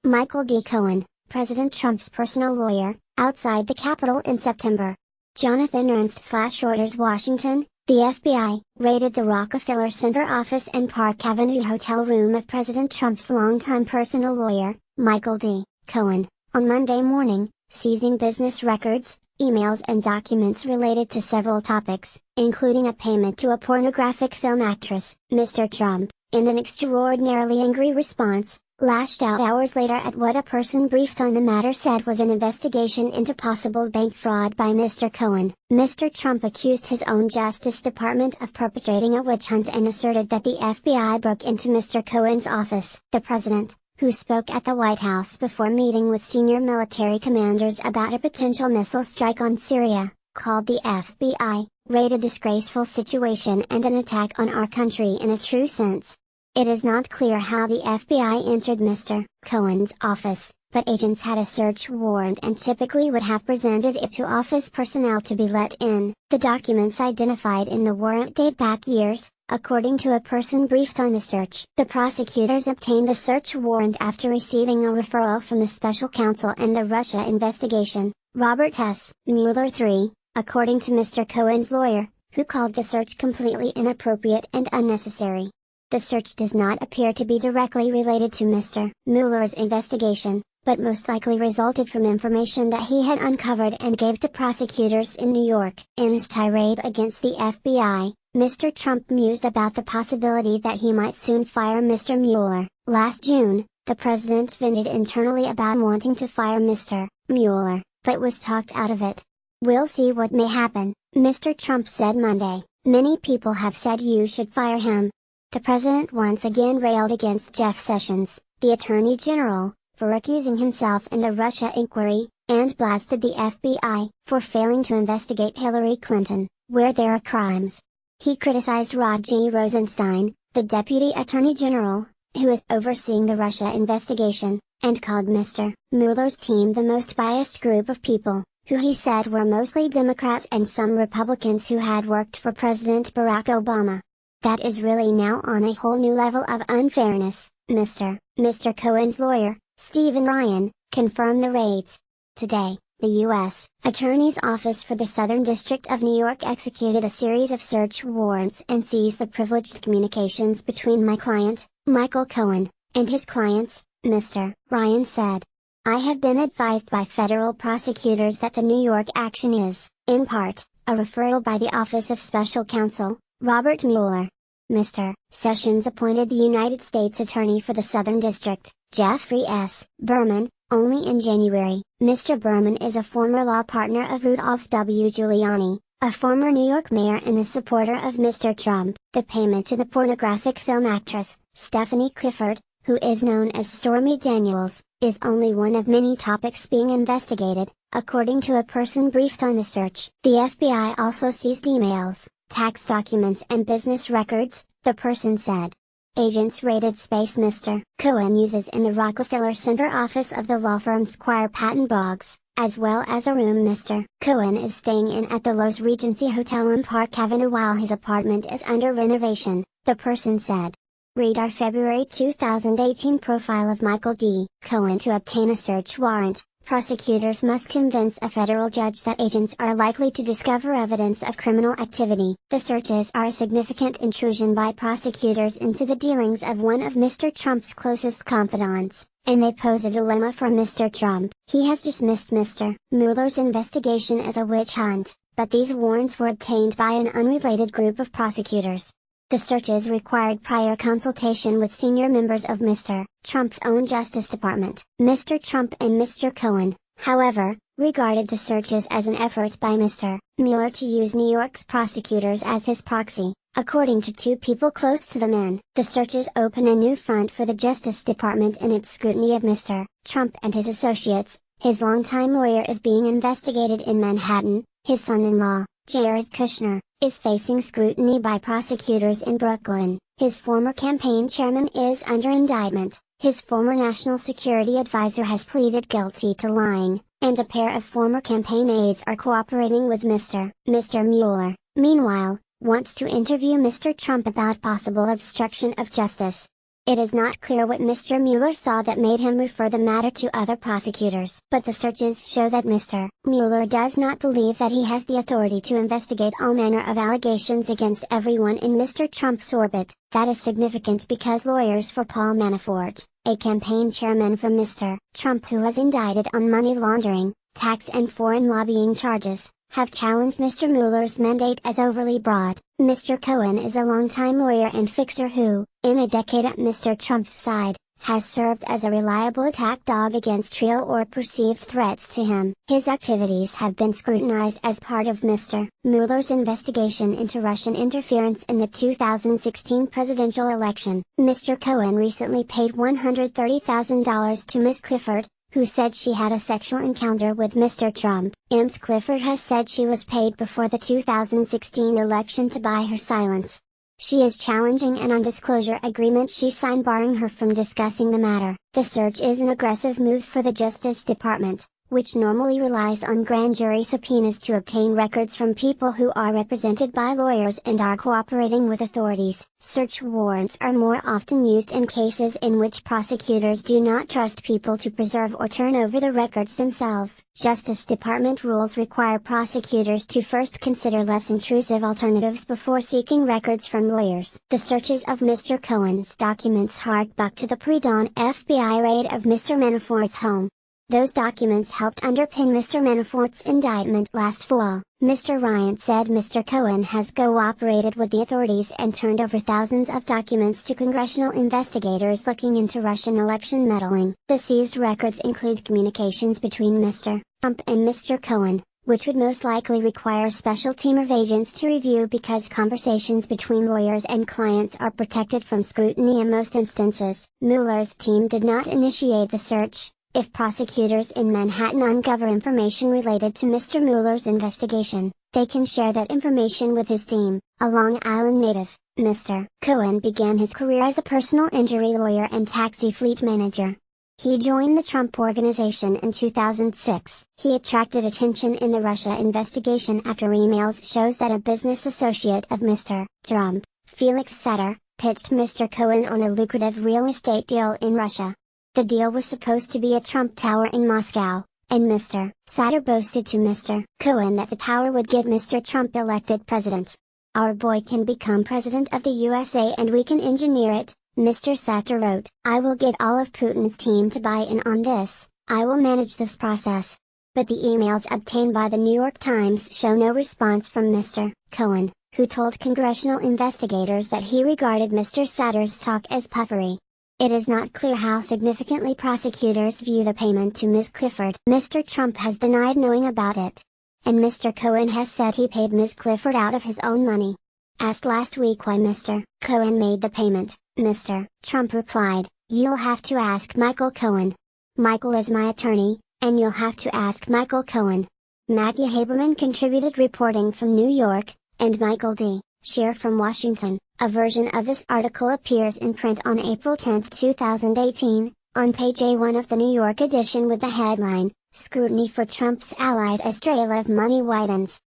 Michael D. Cohen, President Trump's personal lawyer, outside the Capitol in September. Jonathan Ernst/Reuters Washington, the FBI, raided the Rockefeller Center office and Park Avenue hotel room of President Trump's longtime personal lawyer, Michael D. Cohen, on Monday morning, seizing business records, emails and documents related to several topics, including a payment to a pornographic film actress. Mr. Trump, in an extraordinarily angry response, lashed out hours later at what a person briefed on the matter said was an investigation into possible bank fraud by Mr. Cohen. Mr. Trump accused his own Justice Department of perpetrating a witch hunt and asserted that the FBI broke into Mr. Cohen's office. The president, who spoke at the White House before meeting with senior military commanders about a potential missile strike on Syria, called the FBI raid a disgraceful situation and an attack on our country in a true sense. It is not clear how the FBI entered Mr. Cohen's office, but agents had a search warrant and typically would have presented it to office personnel to be let in. The documents identified in the warrant date back years, according to a person briefed on the search. The prosecutors obtained the search warrant after receiving a referral from the special counsel in the Russia investigation, Robert S. Mueller III, according to Mr. Cohen's lawyer, who called the search completely inappropriate and unnecessary. The search does not appear to be directly related to Mr. Mueller's investigation, but most likely resulted from information that he had uncovered and gave to prosecutors in New York. In his tirade against the FBI, Mr. Trump mused about the possibility that he might soon fire Mr. Mueller. Last June, the president vented internally about wanting to fire Mr. Mueller, but was talked out of it. "We'll see what may happen," Mr. Trump said Monday. "Many people have said you should fire him." The president once again railed against Jeff Sessions, the Attorney General, for accusing himself in the Russia inquiry, and blasted the FBI for failing to investigate Hillary Clinton, where there are crimes. He criticized Rod G. Rosenstein, the Deputy Attorney General, who is overseeing the Russia investigation, and called Mr. Mueller's team the most biased group of people, who he said were mostly Democrats and some Republicans who had worked for President Barack Obama. "That is really now on a whole new level of unfairness," Mr. Cohen's lawyer, Stephen Ryan, confirmed the raids. Today, the U.S. Attorney's Office for the Southern District of New York executed a series of search warrants and seized the privileged communications between my client, Michael Cohen, and his clients, Mr. Ryan said. "I have been advised by federal prosecutors that the New York action is, in part, a referral by the Office of Special Counsel, Robert Mueller." Mr. Sessions appointed the United States Attorney for the Southern District, Jeffrey S. Berman, only in January. Mr. Berman is a former law partner of Rudolph W. Giuliani, a former New York mayor and a supporter of Mr. Trump. The payment to the pornographic film actress, Stephanie Clifford, who is known as Stormy Daniels, is only one of many topics being investigated, according to a person briefed on the search. The FBI also seized emails, tax documents and business records, the person said. Agents raided space Mr. Cohen uses in the Rockefeller Center office of the law firm Squire Patton Boggs, as well as a room Mr. Cohen is staying in at the Loews Regency Hotel on Park Avenue while his apartment is under renovation, the person said. Read our February 2018 profile of Michael D. Cohen to obtain a search warrant. Prosecutors must convince a federal judge that agents are likely to discover evidence of criminal activity. The searches are a significant intrusion by prosecutors into the dealings of one of Mr. Trump's closest confidants, and they pose a dilemma for Mr. Trump. He has dismissed Mr. Mueller's investigation as a witch hunt, but these warrants were obtained by an unrelated group of prosecutors. The searches required prior consultation with senior members of Mr. Trump's own Justice Department. Mr. Trump and Mr. Cohen, however, regarded the searches as an effort by Mr. Mueller to use New York's prosecutors as his proxy, according to two people close to the men. The searches open a new front for the Justice Department in its scrutiny of Mr. Trump and his associates. His longtime lawyer is being investigated in Manhattan. His son-in-law, Jared Kushner, is facing scrutiny by prosecutors in Brooklyn. His former campaign chairman is under indictment. His former national security advisor has pleaded guilty to lying, and a pair of former campaign aides are cooperating with Mr. Mueller, meanwhile, wants to interview Mr. Trump about possible obstruction of justice. It is not clear what Mr. Mueller saw that made him refer the matter to other prosecutors. But the searches show that Mr. Mueller does not believe that he has the authority to investigate all manner of allegations against everyone in Mr. Trump's orbit. That is significant because lawyers for Paul Manafort, a campaign chairman for Mr. Trump who was indicted on money laundering, tax and foreign lobbying charges, have challenged Mr. Mueller's mandate as overly broad. Mr. Cohen is a longtime lawyer and fixer who, in a decade at Mr. Trump's side, has served as a reliable attack dog against real or perceived threats to him. His activities have been scrutinized as part of Mr. Mueller's investigation into Russian interference in the 2016 presidential election. Mr. Cohen recently paid $130,000 to Ms. Clifford, who said she had a sexual encounter with Mr. Trump. Ms. Clifford has said she was paid before the 2016 election to buy her silence. She is challenging an undisclosure agreement she signed barring her from discussing the matter. The search is an aggressive move for the Justice Department, which normally relies on grand jury subpoenas to obtain records from people who are represented by lawyers and are cooperating with authorities. Search warrants are more often used in cases in which prosecutors do not trust people to preserve or turn over the records themselves. Justice Department rules require prosecutors to first consider less intrusive alternatives before seeking records from lawyers. The searches of Mr. Cohen's documents hark back to the pre-dawn FBI raid of Mr. Manafort's home. Those documents helped underpin Mr. Manafort's indictment last fall. Mr. Ryan said Mr. Cohen has cooperated with the authorities and turned over thousands of documents to congressional investigators looking into Russian election meddling. The seized records include communications between Mr. Trump and Mr. Cohen, which would most likely require a special team of agents to review because conversations between lawyers and clients are protected from scrutiny in most instances. Mueller's team did not initiate the search. If prosecutors in Manhattan uncover information related to Mr. Mueller's investigation, they can share that information with his team. A Long Island native, Mr. Cohen began his career as a personal injury lawyer and taxi fleet manager. He joined the Trump Organization in 2006. He attracted attention in the Russia investigation after emails shows that a business associate of Mr. Trump, Felix Sater, pitched Mr. Cohen on a lucrative real estate deal in Russia. The deal was supposed to be a Trump Tower in Moscow, and Mr. Sater boasted to Mr. Cohen that the tower would get Mr. Trump elected president. "Our boy can become president of the USA and we can engineer it," Mr. Sater wrote. "I will get all of Putin's team to buy in on this, I will manage this process." But the emails obtained by the New York Times show no response from Mr. Cohen, who told congressional investigators that he regarded Mr. Sater's talk as puffery. It is not clear how significantly prosecutors view the payment to Ms. Clifford. Mr. Trump has denied knowing about it. And Mr. Cohen has said he paid Ms. Clifford out of his own money. Asked last week why Mr. Cohen made the payment, Mr. Trump replied, "You'll have to ask Michael Cohen. Michael is my attorney, and you'll have to ask Michael Cohen." Maggie Haberman contributed reporting from New York, and Michael D. Shear from Washington. A version of this article appears in print on April 10, 2018, on page A1 of the New York edition with the headline, "Scrutiny for Trump's allies as trail of money widens."